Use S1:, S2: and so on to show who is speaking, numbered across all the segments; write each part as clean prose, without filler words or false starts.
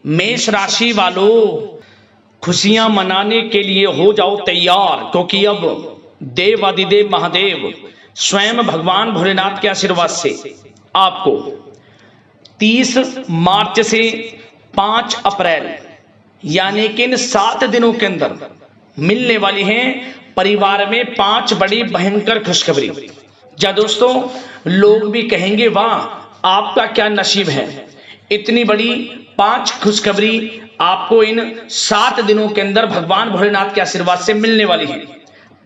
S1: मेष राशि वालों, खुशियां मनाने के लिए हो जाओ तैयार, क्योंकि अब देवादिदेव महादेव स्वयं भगवान भोलेनाथ के आशीर्वाद से आपको 30 मार्च से 5 अप्रैल यानी कि इन 7 दिनों के अंदर मिलने वाली हैं परिवार में 5 बड़ी भयंकर खुशखबरी। जा दोस्तों, लोग भी कहेंगे वाह आपका क्या नसीब है, इतनी बड़ी 5 खुशखबरी आपको इन 7 दिनों के अंदर भगवान भोलेनाथ के आशीर्वाद से मिलने वाली है।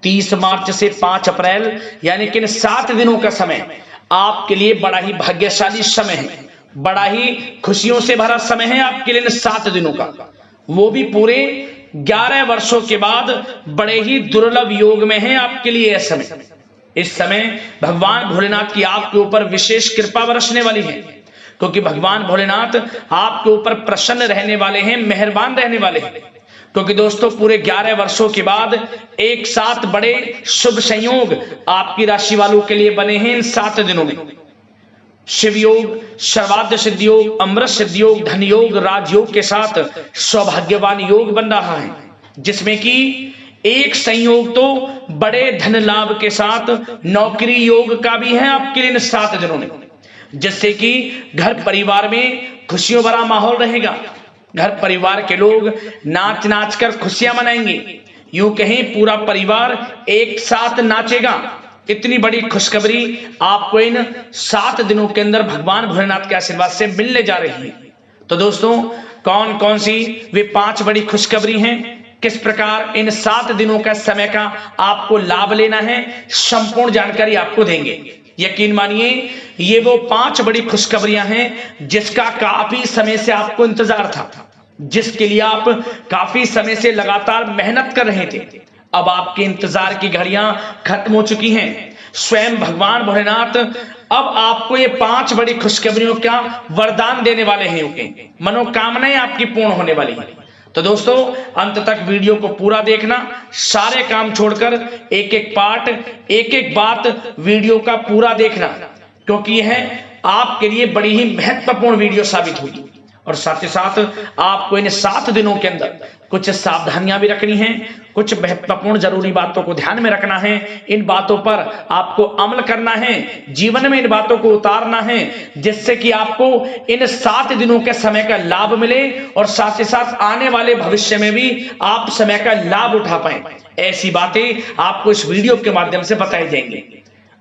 S1: 30 मार्च से 5 अप्रैल यानी कि इन 7 दिनों का समय आपके लिए बड़ा ही भाग्यशाली समय है, बड़ा ही खुशियों से भरा समय है आपके लिए इन 7 दिनों का, वो भी पूरे 11 वर्षों के बाद बड़े ही दुर्लभ योग में है आपके लिए यह समय। इस समय भगवान भोलेनाथ की आपके ऊपर विशेष कृपा बरसने वाली है, क्योंकि भगवान भोलेनाथ आपके ऊपर प्रसन्न रहने वाले हैं, मेहरबान रहने वाले हैं। क्योंकि दोस्तों पूरे 11 वर्षों के बाद एक साथ बड़े शुभ संयोग आपकी राशि वालों के लिए बने हैं इन 7 दिनों में। शिव योग, सर्वाद्य सिद्ध योग, अमृत सिद्ध योग, धन योग, राजयोग के साथ सौभाग्यवान योग बन रहा है, जिसमें कि एक संयोग तो बड़े धन लाभ के साथ नौकरी योग का भी है आपके लिए इन 7 दिनों में, जिससे कि घर परिवार में खुशियों भरा माहौल रहेगा। घर परिवार के लोग नाच नाच कर खुशियां मनाएंगे, यूं कहें पूरा परिवार एक साथ नाचेगा। इतनी बड़ी खुशखबरी आपको इन 7 दिनों के अंदर भगवान भोलेनाथ के आशीर्वाद से मिलने जा रही है। तो दोस्तों, कौन कौन सी वे 5 बड़ी खुशखबरी हैं, किस प्रकार इन 7 दिनों का समय का आपको लाभ लेना है, संपूर्ण जानकारी आपको देंगे। यकीन मानिए ये वो 5 बड़ी खुशखबरियां हैं जिसका काफी समय से आपको इंतजार था, जिसके लिए आप काफी समय से लगातार मेहनत कर रहे थे। अब आपके इंतजार की घड़ियां खत्म हो चुकी हैं। स्वयं भगवान भोलेनाथ अब आपको ये 5 बड़ी खुशखबरियों का वरदान देने वाले हैं, मनोकामनाएं आपकी पूर्ण होने वाली है। तो दोस्तों, अंत तक वीडियो को पूरा देखना, सारे काम छोड़कर एक एक पार्ट, एक एक बात वीडियो का पूरा देखना, क्योंकि यह आपके लिए बड़ी ही महत्वपूर्ण वीडियो साबित होगी। और साथ ही साथ आपको इन 7 दिनों के अंदर कुछ सावधानियां भी रखनी हैं, कुछ महत्वपूर्ण जरूरी बातों को ध्यान में रखना है, इन बातों पर आपको अमल करना है, जीवन में इन बातों को उतारना है, जिससे कि आपको इन 7 दिनों के समय का लाभ मिले और साथ ही साथ आने वाले भविष्य में भी आप समय का लाभ उठा पाए। ऐसी बातें आपको इस वीडियो के माध्यम से बताई जाएंगी।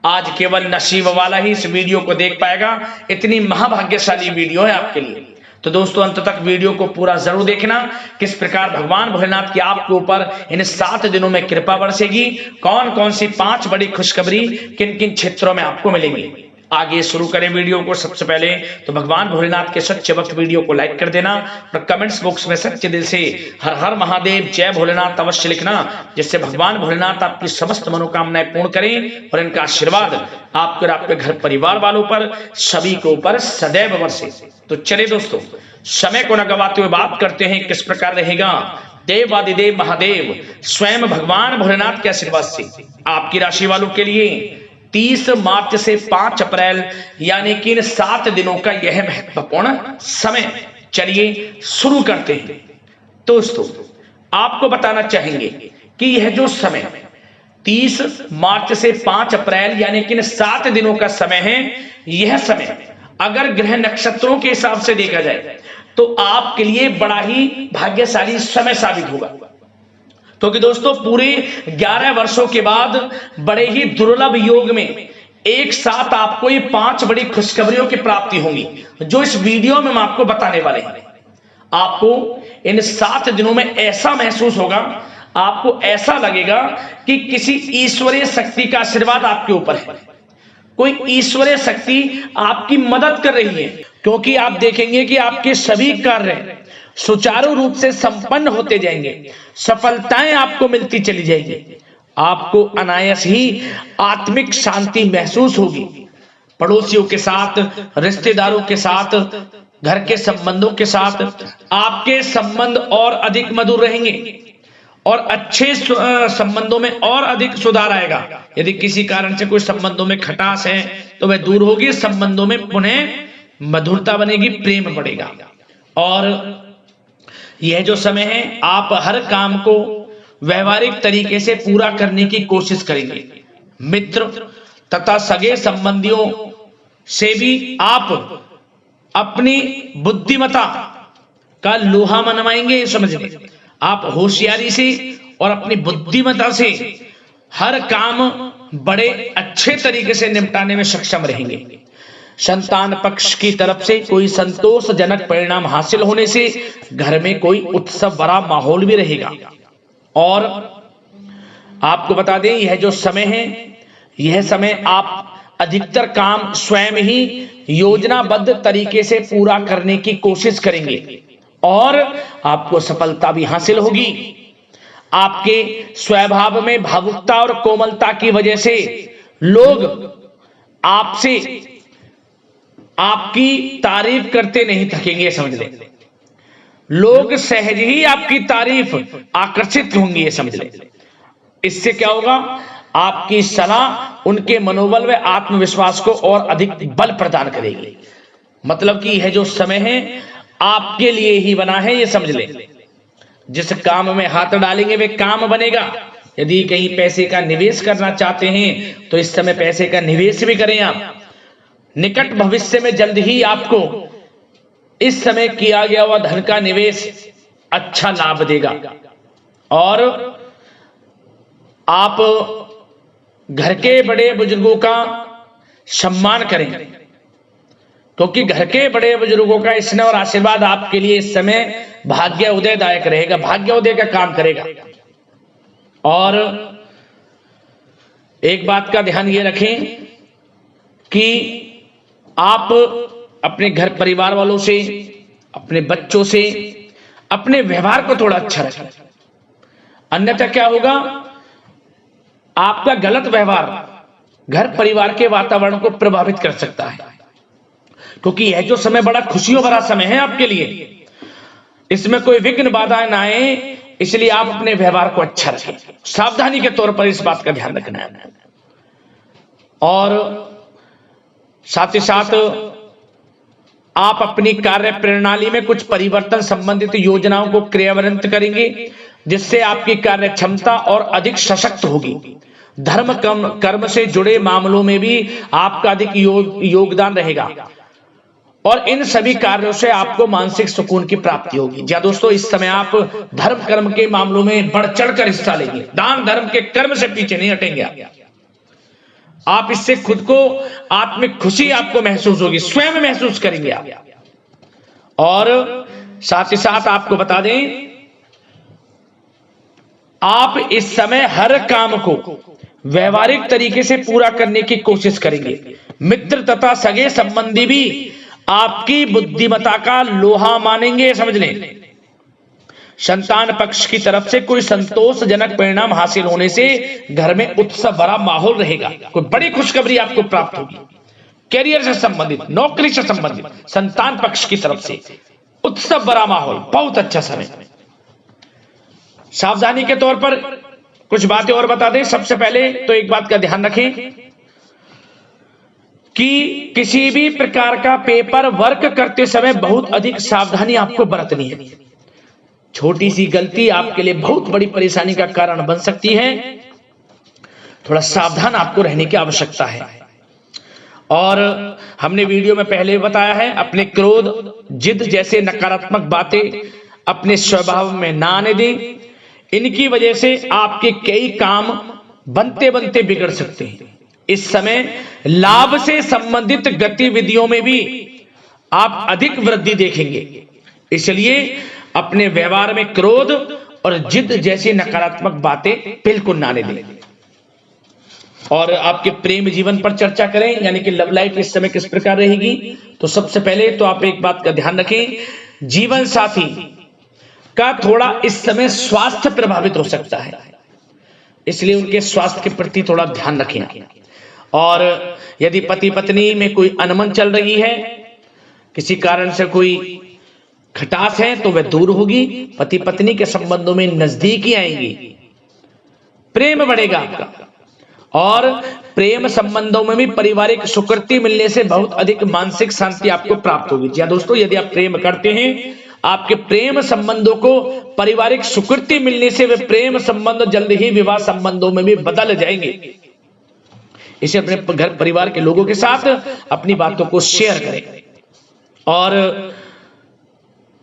S1: आज केवल नसीब वाला ही इस वीडियो को देख पाएगा, इतनी महाभाग्यशाली वीडियो है आपके लिए। तो दोस्तों, अंत तक वीडियो को पूरा जरूर देखना, किस प्रकार भगवान भोलेनाथ की आपके ऊपर इन 7 दिनों में कृपा बरसेगी, कौन कौन सी 5 बड़ी खुशखबरी किन किन क्षेत्रों में आपको मिलेंगी। आगे शुरू करें वीडियो को। सबसे पहले तो भगवान भोलेनाथ के सच्चे भक्त वीडियो को लाइक कर देना और कमेंट्स बॉक्स में सच्चे दिल से हर हर महादेव जय भोलेनाथ अवश्य लिखना, जिससे भगवान भोलेनाथ आपकी समस्त मनोकामनाएं पूर्ण करें और इनका आशीर्वाद आपके और आपके घर परिवार वालों पर सभी के ऊपर सदैव बरसे। तो चले दोस्तों, समय को न गवाते हुए बात करते हैं किस प्रकार रहेगा देवादिदेव महादेव स्वयं भगवान भोलेनाथ के आशीर्वाद से आपकी राशि वालों के लिए 30 मार्च से 5 अप्रैल यानी कि इन 7 दिनों का यह महत्वपूर्ण समय। चलिए शुरू करते हैं। दोस्तों, आपको बताना चाहेंगे कि यह जो समय 30 मार्च से 5 अप्रैल यानी कि इन 7 दिनों का समय है, यह समय अगर ग्रह नक्षत्रों के हिसाब से देखा जाए तो आपके लिए बड़ा ही भाग्यशाली समय साबित होगा, क्योंकि दोस्तों पूरे 11 वर्षों के बाद बड़े ही दुर्लभ योग में एक साथ आपको ये 5 बड़ी खुशखबरियों की प्राप्ति होगी, जो इस वीडियो में हम आपको बताने वाले हैं। आपको इन 7 दिनों में ऐसा महसूस होगा, आपको ऐसा लगेगा कि किसी ईश्वरीय शक्ति का आशीर्वाद आपके ऊपर है, कोई ईश्वरीय शक्ति आपकी मदद कर रही है, क्योंकि आप देखेंगे कि आपके सभी कार्य सुचारू रूप से संपन्न होते जाएंगे, सफलताएं आपको मिलती चली जाएंगी, आपको अनायास ही आत्मिक शांति महसूस होगी। पड़ोसियों के साथ, रिश्तेदारों के साथ, घर के संबंधों के साथ आपके संबंध और अधिक मधुर रहेंगे और अच्छे संबंधों में और अधिक सुधार आएगा। यदि किसी कारण से कोई संबंधों में खटास है तो वह दूर होगी, संबंधों में पुनः मधुरता बनेगी, प्रेम बढ़ेगा। और यह जो समय है आप हर काम को व्यवहारिक तरीके से पूरा करने की कोशिश करेंगे। मित्र तथा सगे संबंधियों से भी आप अपनी बुद्धिमत्ता का लोहा मनवाएंगे। समझिए, आप होशियारी से और अपनी बुद्धिमत्ता से हर काम बड़े अच्छे तरीके से निपटाने में सक्षम रहेंगे। संतान पक्ष की तरफ से कोई संतोषजनक परिणाम हासिल होने से घर में कोई उत्सव भरा माहौल भी रहेगा। और आपको बता दें, यह जो समय है, यह समय आप अधिकतर काम स्वयं ही योजनाबद्ध तरीके से पूरा करने की कोशिश करेंगे और आपको सफलता भी हासिल होगी। आपके स्वभाव में भावुकता और कोमलता की वजह से लोग आपसे आपकी तारीफ करते नहीं थकेंगे। समझ लें, लोग सहज ही आपकी तारीफ आकर्षित होंगी, ये समझ लें। इससे क्या होगा, आपकी सलाह उनके मनोबल व आत्मविश्वास को और अधिक बल प्रदान करेगी। मतलब कि यह जो समय है आपके लिए ही बना है, ये समझ लें। जिस काम में हाथ डालेंगे वे काम बनेगा। यदि कहीं पैसे का निवेश करना चाहते हैं तो इस समय पैसे का निवेश भी करें आप। निकट भविष्य में जल्द ही आपको इस समय किया गया हुआ धन का निवेश अच्छा लाभ देगा। और आप घर के बड़े बुजुर्गों का सम्मान करें, क्योंकि घर के बड़े बुजुर्गों का स्नेह और आशीर्वाद आपके लिए इस समय भाग्य उदयदायक रहेगा, भाग्य उदय का काम करेगा। और एक बात का ध्यान ये रखें कि आप अपने घर परिवार वालों से, अपने बच्चों से अपने व्यवहार को थोड़ा अच्छा रखें। अन्यथा क्या होगा, आपका गलत व्यवहार घर परिवार के वातावरण को प्रभावित कर सकता है। क्योंकि यह जो समय बड़ा खुशियों भरा समय है आपके लिए, इसमें कोई विघ्न बाधाएं ना आए, इसलिए आप अपने व्यवहार को अच्छा रखें। सावधानी के तौर पर इस बात का ध्यान रखना है। और साथ ही साथ आप अपनी कार्य प्रणाली में कुछ परिवर्तन संबंधित योजनाओं को क्रियान्वित करेंगे, जिससे आपकी कार्य क्षमता और अधिक सशक्त होगी। धर्म कर्म से जुड़े मामलों में भी आपका अधिक योगदान रहेगा और इन सभी कार्यों से आपको मानसिक सुकून की प्राप्ति होगी। जी दोस्तों, इस समय आप धर्म कर्म के मामलों में बढ़ चढ़कर हिस्सा लेंगे। दान धर्म के कर्म से पीछे नहीं हटेंगे आप। इससे खुद को आत्मिक खुशी आपको महसूस होगी, स्वयं महसूस करेंगे आप। और साथ ही साथ आपको बता दें, आप इस समय हर काम को व्यवहारिक तरीके से पूरा करने की कोशिश करेंगे। मित्र तथा सगे संबंधी भी आपकी बुद्धिमत्ता का लोहा मानेंगे। समझ लें, संतान पक्ष की तरफ से कोई संतोषजनक परिणाम हासिल होने से घर में उत्सव भरा माहौल रहेगा। कोई बड़ी खुशखबरी आपको प्राप्त होगी। कैरियर से संबंधित, नौकरी से संबंधित, संतान पक्ष की तरफ से उत्सव भरा माहौल, बहुत अच्छा समय। सावधानी के तौर पर कुछ बातें और बता दें। सबसे पहले तो एक बात का ध्यान रखें कि किसी भी प्रकार का पेपर वर्क करते समय बहुत अधिक सावधानी आपको बरतनी है। छोटी सी गलती आपके लिए बहुत बड़ी परेशानी का कारण बन सकती है। थोड़ा सावधान आपको रहने की आवश्यकता है। और हमने वीडियो में पहले बताया है, अपने क्रोध, जिद जैसे नकारात्मक बातें अपने स्वभाव में ना आने दें। इनकी वजह से आपके कई काम बनते बनते बिगड़ सकते हैं। इस समय लाभ से संबंधित गतिविधियों में भी आप अधिक वृद्धि देखेंगे, इसलिए अपने व्यवहार में क्रोध और जिद जैसी नकारात्मक बातें बिल्कुल ना आने दें। और आपके प्रेम जीवन पर चर्चा करें, यानी कि लव लाइफ इस समय किस प्रकार रहेगी। तो सबसे पहले तो आप एक बात का ध्यान रखें, जीवन साथी का थोड़ा इस समय स्वास्थ्य प्रभावित हो सकता है, इसलिए उनके स्वास्थ्य के प्रति थोड़ा ध्यान रखें। और यदि पति पत्नी में कोई अनबन चल रही है, किसी कारण से कोई खटास है, तो वह दूर होगी। पति पत्नी के संबंधों में नजदीकी आएंगी, प्रेम बढ़ेगा आपका। और प्रेम संबंधों में भी पारिवारिक स्वीकृति मिलने से बहुत अधिक मानसिक शांति आपको प्राप्त होगी। जी दोस्तों, यदि आप प्रेम करते हैं, आपके प्रेम संबंधों को पारिवारिक स्वीकृति मिलने से वे प्रेम संबंध जल्द ही विवाह संबंधों में भी बदल जाएंगे। इसे अपने घर परिवार के लोगों के साथ अपनी बातों को शेयर करें। और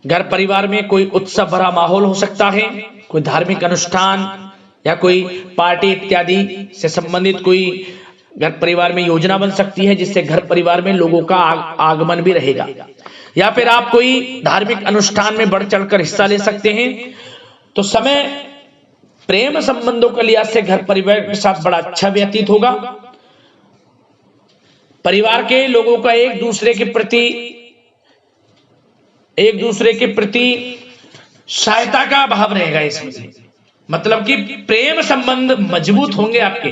S1: घर परिवार में कोई उत्सव भरा माहौल हो सकता है, कोई धार्मिक अनुष्ठान या कोई पार्टी इत्यादि से संबंधित कोई घर परिवार में योजना बन सकती है, जिससे घर परिवार में लोगों का आगमन भी रहेगा। या फिर आप कोई धार्मिक अनुष्ठान में बढ़ चढ़कर हिस्सा ले सकते हैं। तो समय प्रेम संबंधों के लिहाज से घर परिवार के साथ बड़ा अच्छा व्यतीत होगा। परिवार के लोगों का एक दूसरे के प्रति सहायता का भाव रहेगा इसमें, मतलब कि प्रेम संबंध मजबूत होंगे, आपके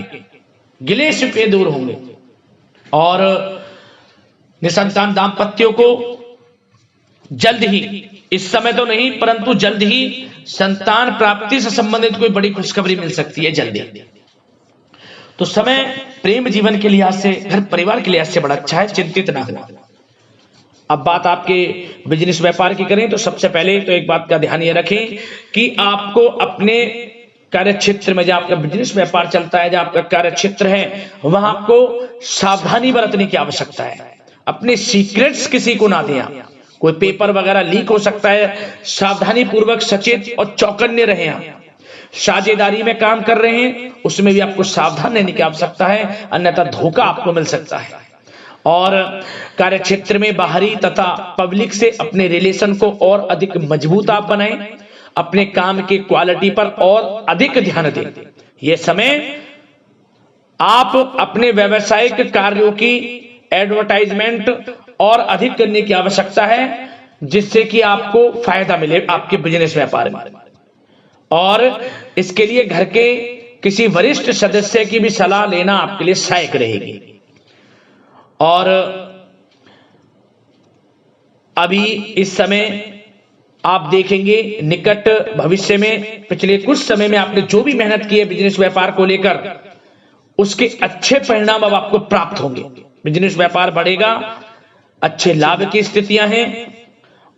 S1: गिले शिकवे दूर होंगे। और निसंतान दाम्पत्यों को जल्द ही, इस समय तो नहीं परंतु जल्द ही संतान प्राप्ति से संबंधित कोई बड़ी खुशखबरी मिल सकती है जल्दी। तो समय प्रेम जीवन के लिहाज से, घर परिवार के लिहाज से बड़ा अच्छा है, चिंतित ना हो। अब बात आपके बिजनेस व्यापार की करें तो सबसे पहले तो एक बात का ध्यान ये रखें कि आपको अपने कार्य क्षेत्र में, जहां आपका बिजनेस व्यापार चलता है, जहां आपका कार्य क्षेत्र है, वहां आपको सावधानी बरतने की आवश्यकता है। अपने सीक्रेट्स किसी को ना दें आप। कोई पेपर वगैरह लीक हो सकता है, सावधानी पूर्वक सचेत और चौकन्ने रहें आप। साझेदारी में काम कर रहे हैं उसमें भी आपको सावधान रहने की आवश्यकता है, अन्यथा धोखा आपको मिल सकता है। और कार्य क्षेत्र में बाहरी तथा पब्लिक से अपने रिलेशन को और अधिक मजबूत आप बनाएं। अपने काम की क्वालिटी पर और अधिक ध्यान दें। यह समय आप अपने व्यावसायिक कार्यों की एडवर्टाइजमेंट और अधिक करने की आवश्यकता है, जिससे कि आपको फायदा मिले आपके बिजनेस व्यापार में। और इसके लिए घर के किसी वरिष्ठ सदस्य की भी सलाह लेना आपके लिए सहायक रहेगी। और अभी इस समय आप देखेंगे निकट भविष्य में, पिछले कुछ समय में आपने जो भी मेहनत की है बिजनेस व्यापार को लेकर, उसके अच्छे परिणाम अब आपको प्राप्त होंगे। बिजनेस व्यापार बढ़ेगा, अच्छे लाभ की स्थितियां हैं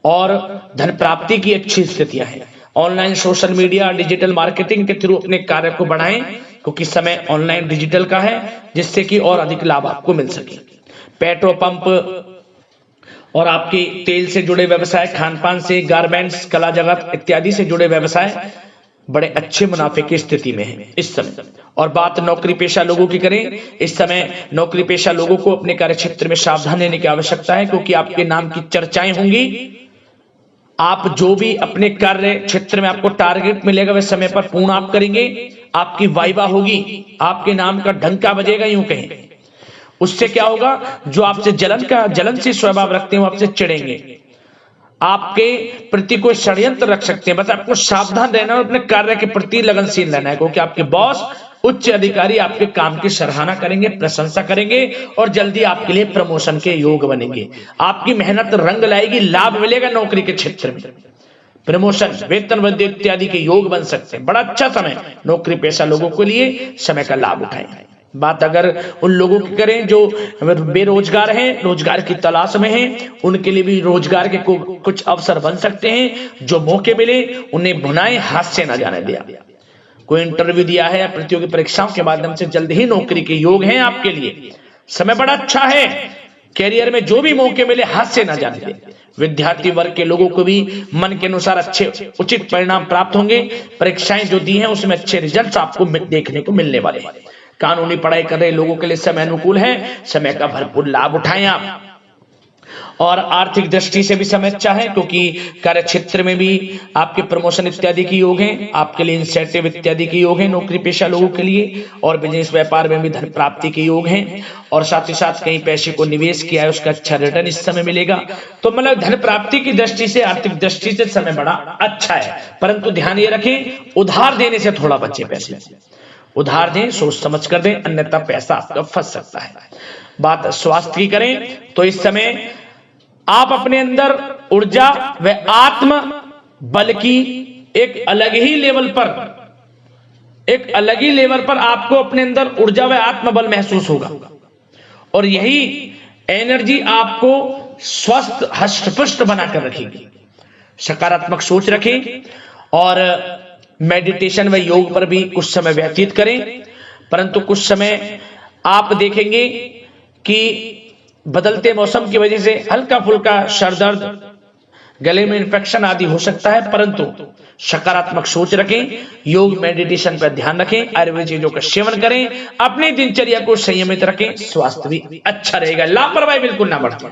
S1: और धन प्राप्ति की अच्छी स्थितियां हैं। Online social media digital marketing के थ्रू अपने कार्य को बढ़ाएं, क्योंकि समय ऑनलाइन डिजिटल का है, जिससे कि और अधिक लाभ आपको मिल सके। पेट्रोल पंप और आपके तेल से जुड़े व्यवसाय, खान पान से, गारमेंट्स, कला जगत इत्यादि से जुड़े व्यवसाय बड़े अच्छे मुनाफे की स्थिति में है इस समय। और बात नौकरी पेशा लोगों की करें, इस समय नौकरी पेशा लोगों को अपने कार्य क्षेत्र में सावधान रहने की आवश्यकता है, क्योंकि आपके नाम की चर्चाएं होंगी। आप जो भी अपने कार्य क्षेत्र में आपको टारगेट मिलेगा वह समय पर पूर्ण आप करेंगे। आपकी वाइवा होगी, आपके नाम का डंका बजेगा, यूं कहें। उससे क्या होगा, जो आपसे जलनशील स्वभाव रखते हैं वो आपसे चिढ़ेंगे, आपके प्रति कोई षड्यंत्र रख सकते हैं। बस आपको सावधान रहना और अपने कार्य के प्रति लगनशील रहना है, क्योंकि आपके बॉस, उच्च अधिकारी आपके काम की सराहना करेंगे, प्रशंसा करेंगे और जल्दी आपके लिए प्रमोशन के योग बनेंगे। आपकी मेहनत रंग लाएगी, लाभ मिलेगा नौकरी के क्षेत्र में, प्रमोशन, वेतन वृद्धि इत्यादि के योग बन सकते हैं। बड़ा अच्छा समय नौकरी पेशा लोगों के लिए, समय का लाभ उठाएं। बात अगर उन लोगों की करें जो बेरोजगार हैं, रोजगार की तलाश में हैं, उनके लिए भी रोजगार के कुछ अवसर बन सकते हैं। जो मौके मिले उन्हें भुनाएं, हाथ से न जाने दिया। कोई इंटरव्यू दिया है या प्रतियोगी परीक्षाओं के माध्यम से जल्द ही नौकरी के योग हैं आपके लिए। समय बड़ा अच्छा है, कैरियर में जो भी मौके मिले हाथ से न जाने दें। विद्यार्थी वर्ग के लोगों को भी मन के अनुसार अच्छे उचित परिणाम प्राप्त होंगे। परीक्षाएं जो दी हैं उसमें अच्छे रिजल्ट आपको देखने को मिलने वाले हैं। कानूनी पढ़ाई कर रहे लोगों के लिए समय अनुकूल है, समय का भरपूर लाभ उठाएं आप। और आर्थिक दृष्टि से भी समय अच्छा है, क्योंकि कार्य क्षेत्र में भी आपके प्रमोशन इत्यादि के योग हैं, आपके लिए इंसेंटिव इत्यादि के योग हैं नौकरी पेशा लोगों के लिए। और बिजनेस व्यापार में भी धन प्राप्ति के योग हैं, और साथ ही साथ कहीं पैसे को निवेश किया है उसका अच्छा रिटर्न इस समय मिलेगा। तो मतलब धन प्राप्ति की दृष्टि से, आर्थिक दृष्टि से समय बड़ा अच्छा है। परंतु ध्यान ये रखें, उधार देने से थोड़ा बचे। पैसे उधार दें, सोच समझ कर दें, अन्यथा पैसा आपका फंस सकता है। बात स्वास्थ्य की करें तो इस समय आप अपने अंदर ऊर्जा व आत्म बल की एक अलग ही लेवल पर आपको अपने अंदर ऊर्जा व आत्म बल महसूस होगा, और यही एनर्जी आपको स्वस्थ हष्ट पुष्ट बनाकर रखेगी। सकारात्मक सोच रखें और मेडिटेशन व योग पर भी कुछ समय व्यतीत करें। परंतु कुछ समय आप देखेंगे कि बदलते मौसम की वजह से हल्का फुल्का सर दर्द, गले में इन्फेक्शन आदि हो सकता है, परंतु सकारात्मक सोच रखें, योग मेडिटेशन पर ध्यान रखें, आयुर्वेद चीजों का सेवन करें, अपनी दिनचर्या को संयमित रखें, स्वास्थ्य भी अच्छा रहेगा, लापरवाही बिल्कुल ना बरतें।